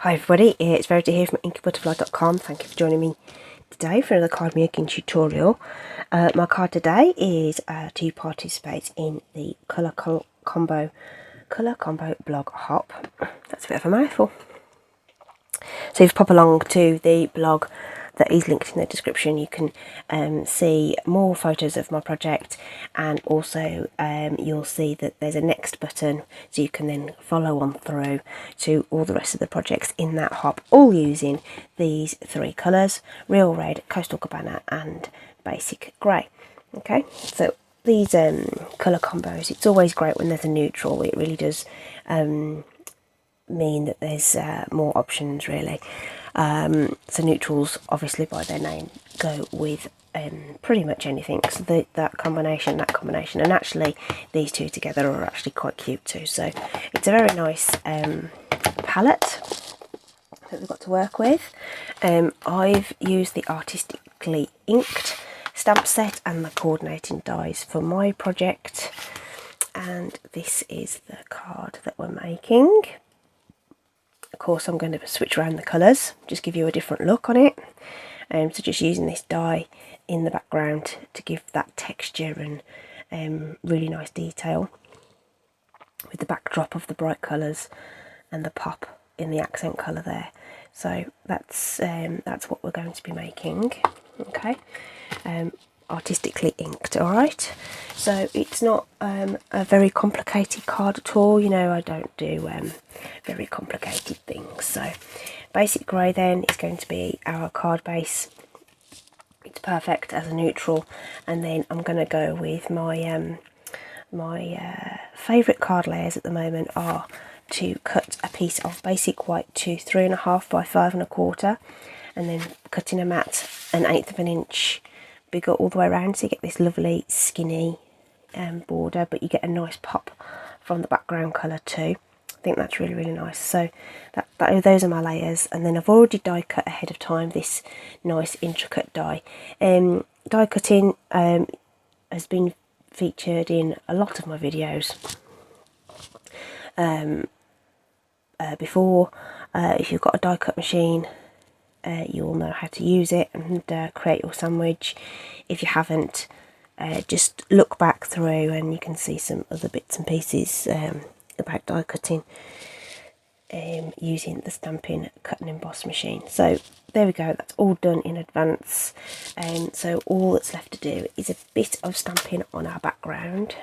Hi everybody, it's Verity here from inkybutterfly.com. Thank you for joining me today for another card making tutorial. My card today is to participate in the colour combo blog hop. That's a bit of a mouthful. So if you pop along to the blog that is linked in the description, you can see more photos of my project, and also you'll see that there's a next button, so you can then follow on through to all the rest of the projects in that hop, all using these three colours: Real Red, Coastal Cabana and Basic Grey. Okay, so these colour combos, it's always great when there's a neutral. It really does mean that there's more options, really. So neutrals, obviously by their name, go with pretty much anything. So that combination, and actually these two together are actually quite cute too. So it's a very nice palette that we've got to work with. I've used the Artistically inked stamp set and the coordinating dies for my project, and this is the card that we're making. Of course, I'm going to switch around the colours, just give you a different look on it. So just using this die in the background to give that texture and really nice detail, with the backdrop of the bright colours and the pop in the accent colour there. So that's what we're going to be making. Okay, artistically inked. All right, so it's not a very complicated card at all. You know, I don't do very complicated things. So Basic Grey then is going to be our card base. It's perfect as a neutral, and then I'm going to go with my favourite card layers at the moment are to cut a piece of basic white to 3.5 by 5 1/4, and then cutting a mat 1/8 of an inch bigger all the way around, so you get this lovely skinny border, but you get a nice pop from the background colour too. I think that's really, really nice. So those are my layers, and then I've already die cut ahead of time this nice intricate die. Die cutting has been featured in a lot of my videos before. If you've got a die cut machine, you'll know how to use it and create your sandwich. If you haven't, just look back through and you can see some other bits and pieces about die cutting using the Stampin' Cut and Emboss machine. So there we go, that's all done in advance. So all that's left to do is a bit of stamping on our background,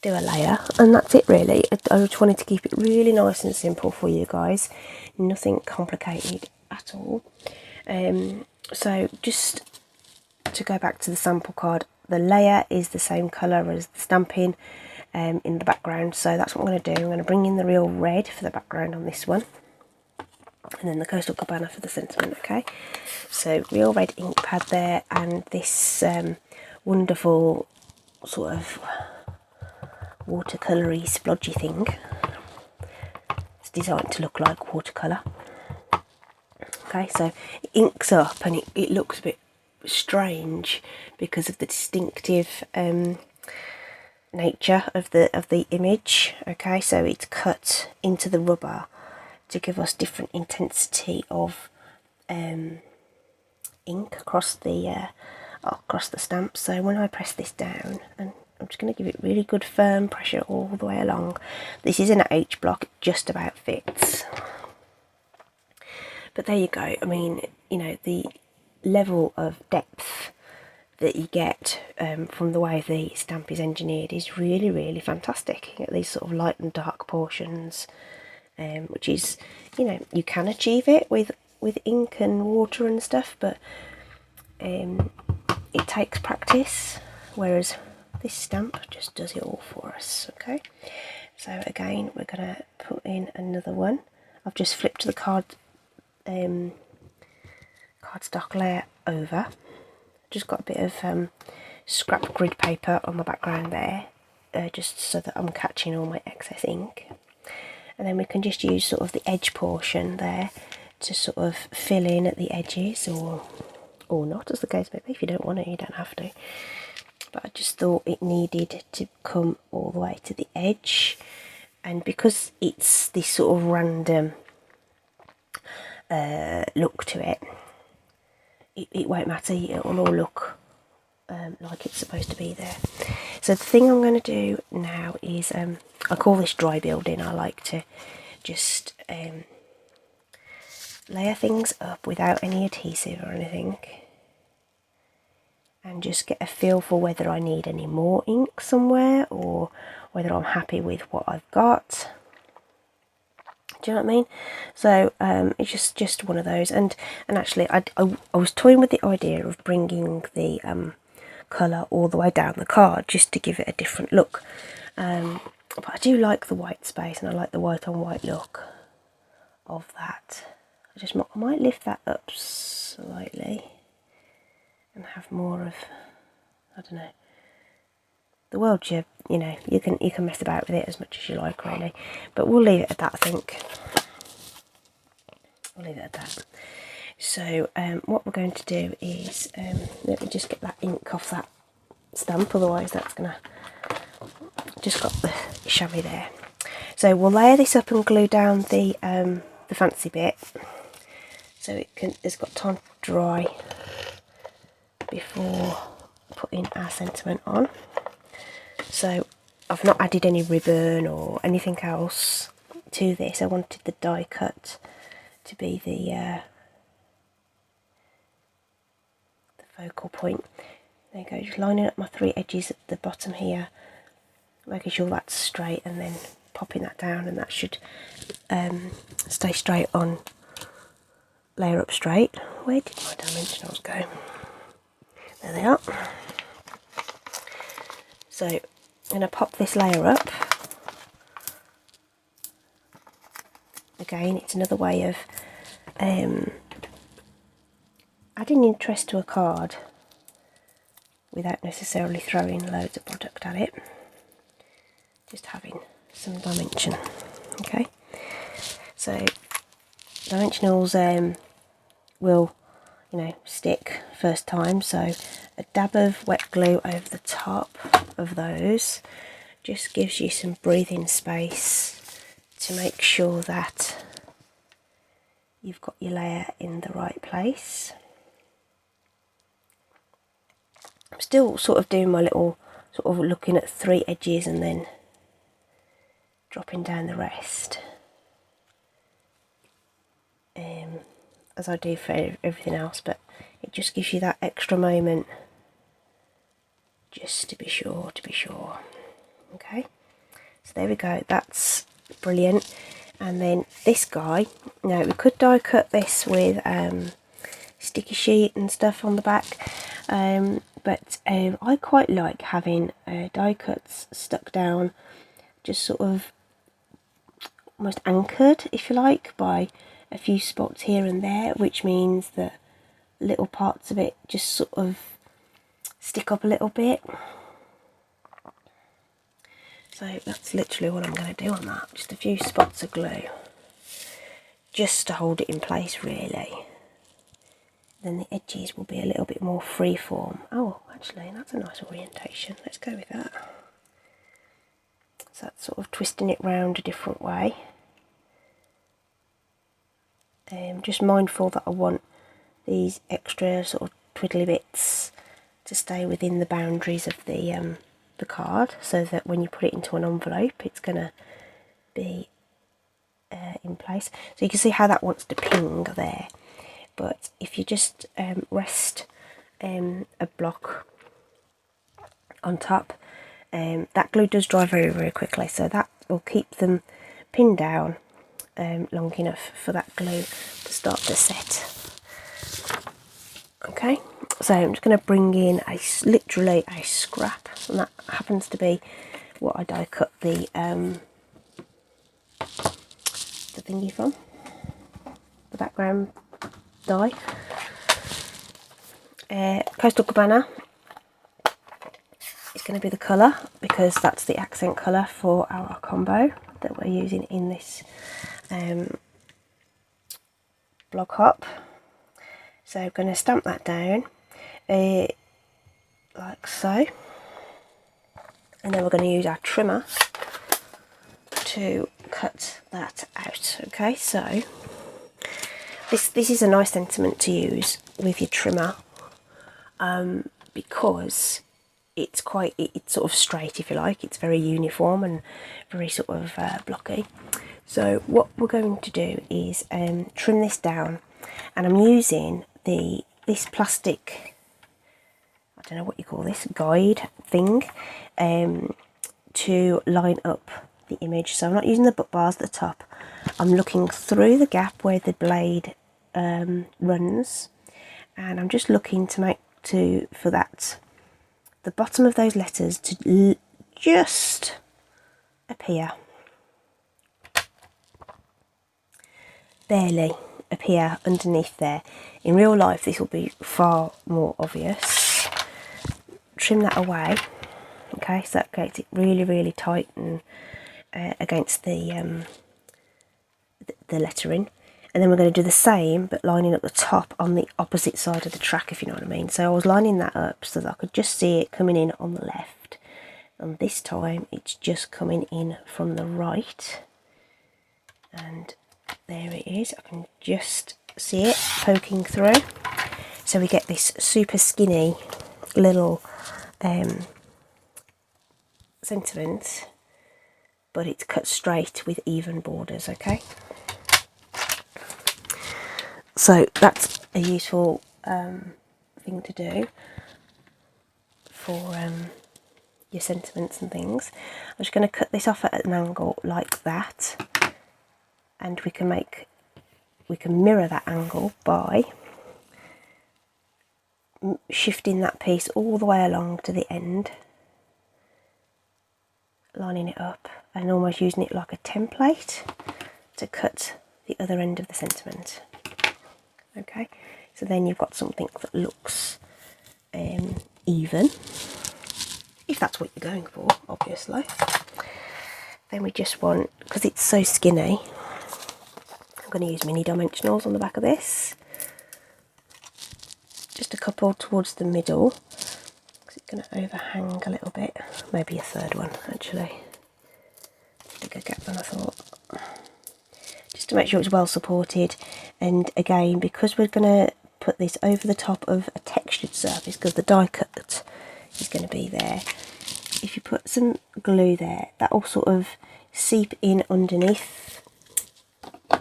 do a layer, and that's it really. I just wanted to keep it really nice and simple for you guys, nothing complicated at all. So just to go back to the sample card, the layer is the same colour as the stamping in the background, so that's what I'm going to do. I'm going to bring in the Real Red for the background on this one, and then the Coastal Cabana for the sentiment. Okay, so Real Red ink pad there, and this wonderful sort of watercolory splodgy thing. It's designed to look like watercolour. Okay, so it inks up and it looks a bit strange because of the distinctive nature of the image. Okay, so it's cut into the rubber to give us different intensity of ink across the stamp. So when I press this down, and I'm just going to give it really good firm pressure all the way along. This is an H block, it just about fits. But there you go. I mean, you know, the level of depth that you get from the way the stamp is engineered is really, really fantastic. You get these sort of light and dark portions, which is, you know, you can achieve it with ink and water and stuff, but it takes practice, whereas this stamp just does it all for us. Okay, so again, we're going to put in another one. I've just flipped the cardstock layer over. Just got a bit of scrap grid paper on the background there, just so that I'm catching all my excess ink. And then we can just use sort of the edge portion there to sort of fill in at the edges, or not, as the case may be. If you don't want it, you don't have to. But I just thought it needed to come all the way to the edge, and because it's this sort of random look to it, it won't matter. It will all look like it's supposed to be there. So the thing I'm going to do now is, I call this dry building. I like to just layer things up without any adhesive or anything, and just get a feel for whether I need any more ink somewhere or whether I'm happy with what I've got. Do you know what I mean? So it's just one of those. And actually I was toying with the idea of bringing the colour all the way down the card just to give it a different look. But I do like the white space, and I like the white on white look of that. I might lift that up slightly and have more of, I don't know, the world. You know, you can mess about with it as much as you like, really, but we'll leave it at that. I think we'll leave it at that. So what we're going to do is, let me just get that ink off that stamp, otherwise that's gonna, just got the chamois there. So we'll layer this up and glue down the fancy bit, so it's got time to dry before putting our sentiment on. So I've not added any ribbon or anything else to this. I wanted the die cut to be the focal point. There you go, just lining up my 3 edges at the bottom here, making sure that's straight, and then popping that down, and that should stay straight on, layer up straight. Where did my dimensionals go? There they are. So I'm going to pop this layer up. Again, it's another way of adding interest to a card without necessarily throwing loads of product at it. Just having some dimension. Okay, so dimensionals will, you know, stick first time, so a dab of wet glue over the top of those just gives you some breathing space to make sure that you've got your layer in the right place. I'm still sort of doing my little, sort of looking at 3 edges and then dropping down the rest, as I do for everything else, but it just gives you that extra moment just to be sure, Okay, so there we go, that's brilliant. And then this guy, now we could die cut this with sticky sheet and stuff on the back, but I quite like having die cuts stuck down, just sort of almost anchored, if you like, by a few spots here and there, which means that little parts of it just sort of stick up a little bit. So that's literally what I'm going to do on that, just a few spots of glue just to hold it in place, really. Then the edges will be a little bit more free form. Oh, actually that's a nice orientation, let's go with that. So that's sort of twisting it round a different way. Just mindful that I want these extra sort of twiddly bits to stay within the boundaries of the card, so that when you put it into an envelope it's going to be in place. So you can see how that wants to ping there, but if you just rest a block on top, that glue does dry very, very quickly, so that will keep them pinned down long enough for that glue to start to set. Okay, so I'm just going to bring in literally a scrap, and that happens to be what I die cut the thingy from, the background die. Coastal Cabana is going to be the colour, because that's the accent colour for our combo that we're using in this block hop. So I'm going to stamp that down like so, and then we're going to use our trimmer to cut that out. Okay, so this is a nice sentiment to use with your trimmer, because it's sort of straight, if you like. It's very uniform and very sort of blocky. So what we're going to do is trim this down, and I'm using this plastic, I don't know what you call this, guide thing, to line up the image. So I'm not using the butt bars at the top. I'm looking through the gap where the blade runs, and I'm just looking for that, the bottom of those letters to just appear, barely appear underneath there. In real life this will be far more obvious. Trim that away, okay, so that gets it really, really tight and against the lettering. And then we're going to do the same, but lining up the top on the opposite side of the track, if you know what I mean. So I was lining that up so that I could just see it coming in on the left, and this time it's just coming in from the right, and there it is. I can just see it poking through. So we get this super skinny little sentiment, but it's cut straight with even borders, okay? So that's a useful thing to do for your sentiments and things. I'm just going to cut this off at an angle like that, and we can mirror that angle by shifting that piece all the way along to the end, lining it up and almost using it like a template to cut the other end of the sentiment. Okay, so then you've got something that looks even, if that's what you're going for, obviously. Then we just want, because it's so skinny, I'm going to use mini dimensionals on the back of this. Just a couple towards the middle, because it's going to overhang a little bit. Maybe a third one, actually. Bigger gap than I thought. Just to make sure it's well supported. And again, because we're going to put this over the top of a textured surface, because the die cut is going to be there, if you put some glue there, that will sort of seep in underneath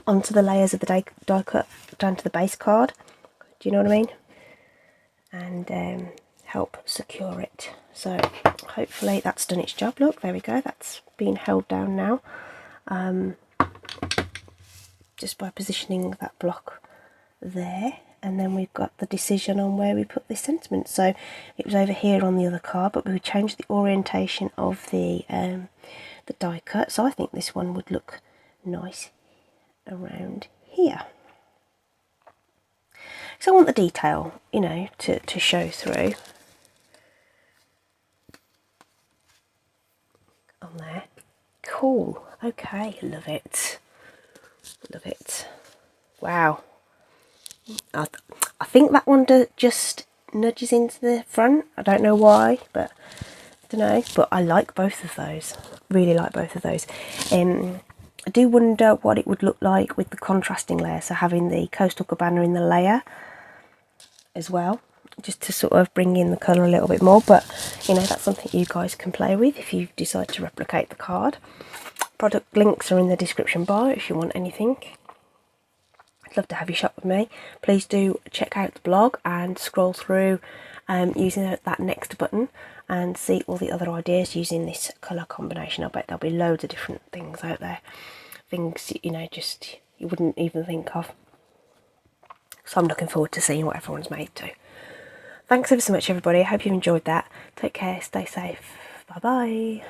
onto the layers of the die cut down to the base card. Do you know what I mean? And help secure it. So hopefully that's done its job. Look, there we go, that's being held down now, just by positioning that block there. And then we've got the decision on where we put this sentiment. So it was over here on the other card, but we changed the orientation of the die cut, so I think this one would look nice around here. So I want the detail, you know, to show through on there. Cool. Okay, love it. Love it. Wow. I think that one just nudges into the front. I don't know why, but I don't know. But I like both of those. Really like both of those. I do wonder what it would look like with the contrasting layer. So having the Coastal Cabana in the layer as well, just to sort of bring in the colour a little bit more. But you know, that's something you guys can play with if you decide to replicate the card. Product links are in the description bar if you want anything. I'd love to have you shop with me. Please do check out the blog and scroll through using that next button and see all the other ideas using this colour combination. I bet there'll be loads of different things out there. Things, you know, just you wouldn't even think of. So I'm looking forward to seeing what everyone's made too. Thanks ever so much, everybody. I hope you enjoyed that. Take care, stay safe. Bye bye.